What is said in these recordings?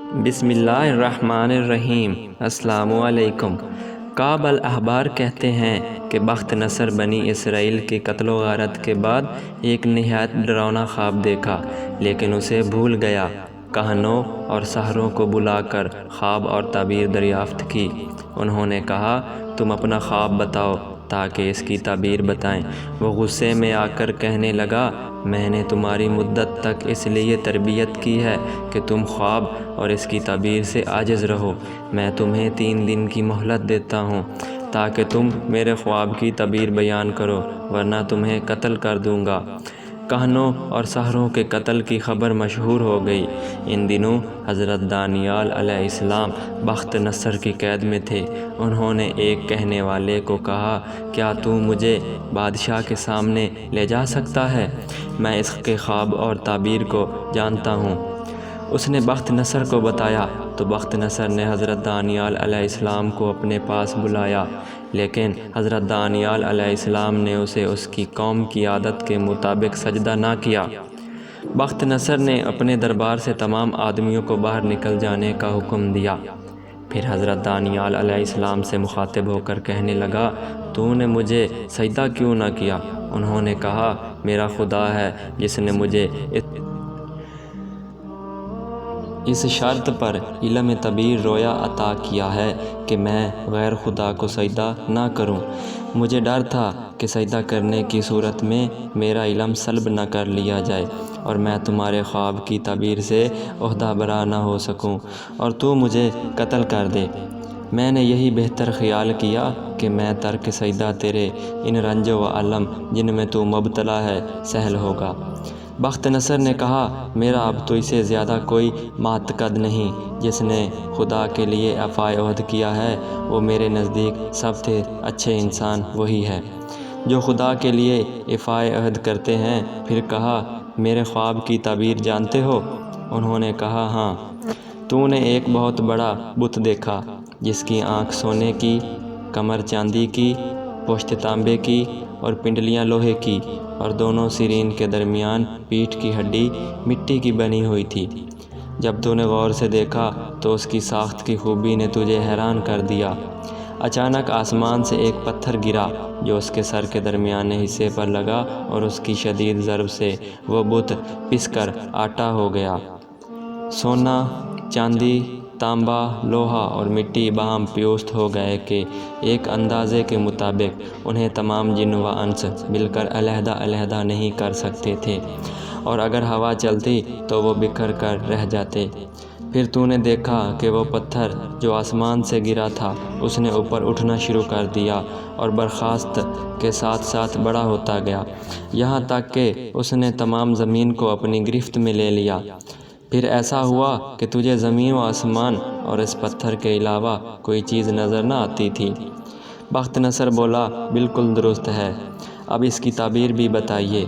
بسم اللہ الرحمن الرحیم۔ السلام علیکم۔ کعب الاحبار کہتے ہیں کہ بخت نصر بنی اسرائیل کی قتل و غارت کے بعد ایک نہایت ڈراؤنا خواب دیکھا، لیکن اسے بھول گیا۔ کہنوں اور سحروں کو بلا کر خواب اور تعبیر دریافت کی۔ انہوں نے کہا، تم اپنا خواب بتاؤ تاکہ اس کی تعبیر بتائیں۔ وہ غصے میں آ کر کہنے لگا، میں نے تمہاری مدت تک اس لیے تربیت کی ہے کہ تم خواب اور اس کی تعبیر سے عاجز رہو۔ میں تمہیں 3 دن کی مہلت دیتا ہوں تاکہ تم میرے خواب کی تعبیر بیان کرو، ورنہ تمہیں قتل کر دوں گا۔ کہنوں اور سحروں کے قتل کی خبر مشہور ہو گئی۔ ان دنوں حضرت دانیال علیہ السلام بخت نصر کی قید میں تھے۔ انہوں نے ایک کہنے والے کو کہا، کیا تو مجھے بادشاہ کے سامنے لے جا سکتا ہے؟ میں اس کے خواب اور تعبیر کو جانتا ہوں۔ اس نے بخت نصر کو بتایا تو بخت نصر نے حضرت دانیال علیہ السلام کو اپنے پاس بلایا، لیکن حضرت دانیال علیہ السلام نے اسے اس کی قوم کی عادت کے مطابق سجدہ نہ کیا۔ بخت نصر نے اپنے دربار سے تمام آدمیوں کو باہر نکل جانے کا حکم دیا۔ پھر حضرت دانیال علیہ السلام سے مخاطب ہو کر کہنے لگا، تو نے مجھے سجدہ کیوں نہ کیا؟ انہوں نے کہا، میرا خدا ہے جس نے مجھے اس شرط پر علم تعبیر رویا عطا کیا ہے کہ میں غیر خدا کو سجدہ نہ کروں۔ مجھے ڈر تھا کہ سجدہ کرنے کی صورت میں میرا علم سلب نہ کر لیا جائے اور میں تمہارے خواب کی تعبیر سے عہدہ برا نہ ہو سکوں اور تو مجھے قتل کر دے۔ میں نے یہی بہتر خیال کیا کہ میں ترک سجدہ تیرے ان رنج و علم جن میں تو مبتلا ہے سہل ہوگا۔ بخت نصر نے کہا، میرا اب تو اسے زیادہ کوئی معتقد نہیں۔ جس نے خدا کے لیے وفائے عہد کیا ہے وہ میرے نزدیک سب سے اچھے انسان وہی ہے جو خدا کے لیے وفائے عہد کرتے ہیں۔ پھر کہا، میرے خواب کی تعبیر جانتے ہو؟ انہوں نے کہا، ہاں۔ تو نے ایک بہت بڑا بت دیکھا جس کی آنکھ سونے کی، کمر چاندی کی، پشت تانبے کی اور پنڈلیاں لوہے کی، اور دونوں سرین کے درمیان پیٹھ کی ہڈی مٹی کی بنی ہوئی تھی۔ جب تو نے غور سے دیکھا تو اس کی ساخت کی خوبی نے تجھے حیران کر دیا۔ اچانک آسمان سے ایک پتھر گرا جو اس کے سر کے درمیانے حصے پر لگا اور اس کی شدید ضرب سے وہ بت پس کر آٹا ہو گیا۔ سونا، چاندی، تانبا، لوہا اور مٹی باہم پیوست ہو گئے کہ ایک اندازے کے مطابق انہیں تمام جن و انس مل کر علیحدہ علیحدہ نہیں کر سکتے تھے، اور اگر ہوا چلتی تو وہ بکھر کر رہ جاتے۔ پھر تو نے دیکھا کہ وہ پتھر جو آسمان سے گرا تھا اس نے اوپر اٹھنا شروع کر دیا اور برخاست کے ساتھ ساتھ بڑا ہوتا گیا، یہاں تک کہ اس نے تمام زمین کو اپنی گرفت میں لے لیا۔ پھر ایسا ہوا کہ تجھے زمین و آسمان اور اس پتھر کے علاوہ کوئی چیز نظر نہ آتی تھی۔ بخت نصر بولا، بالکل درست ہے، اب اس کی تعبیر بھی بتائیے۔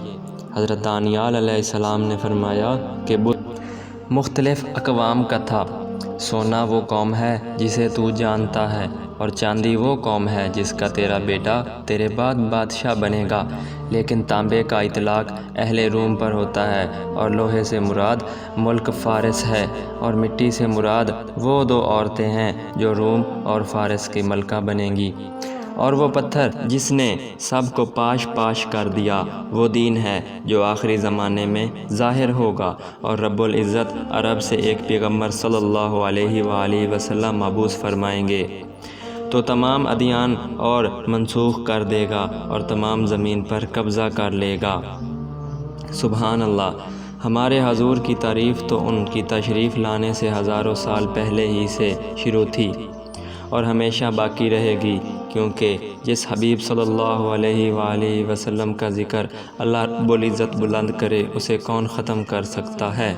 حضرت دانیال علیہ السلام نے فرمایا کہ بت مختلف اقوام کا تھا۔ سونا وہ قوم ہے جسے تو جانتا ہے، اور چاندی وہ قوم ہے جس کا تیرا بیٹا تیرے بعد بادشاہ بنے گا، لیکن تانبے کا اطلاق اہل روم پر ہوتا ہے، اور لوہے سے مراد ملک فارس ہے، اور مٹی سے مراد وہ 2 عورتیں ہیں جو روم اور فارس کی ملکہ بنیں گی، اور وہ پتھر جس نے سب کو پاش پاش کر دیا وہ دین ہے جو آخری زمانے میں ظاہر ہوگا، اور رب العزت عرب سے ایک پیغمبر صلی اللہ علیہ وآلہ وسلم مبعوث فرمائیں گے تو تمام ادیان اور منسوخ کر دے گا اور تمام زمین پر قبضہ کر لے گا۔ سبحان اللہ۔ ہمارے حضور کی تعریف تو ان کی تشریف لانے سے ہزاروں سال پہلے ہی سے شروع تھی اور ہمیشہ باقی رہے گی، کیونکہ جس حبیب صلی اللہ علیہ وآلہ وسلم کا ذکر اللہ رب العزت بلند کرے اسے کون ختم کر سکتا ہے۔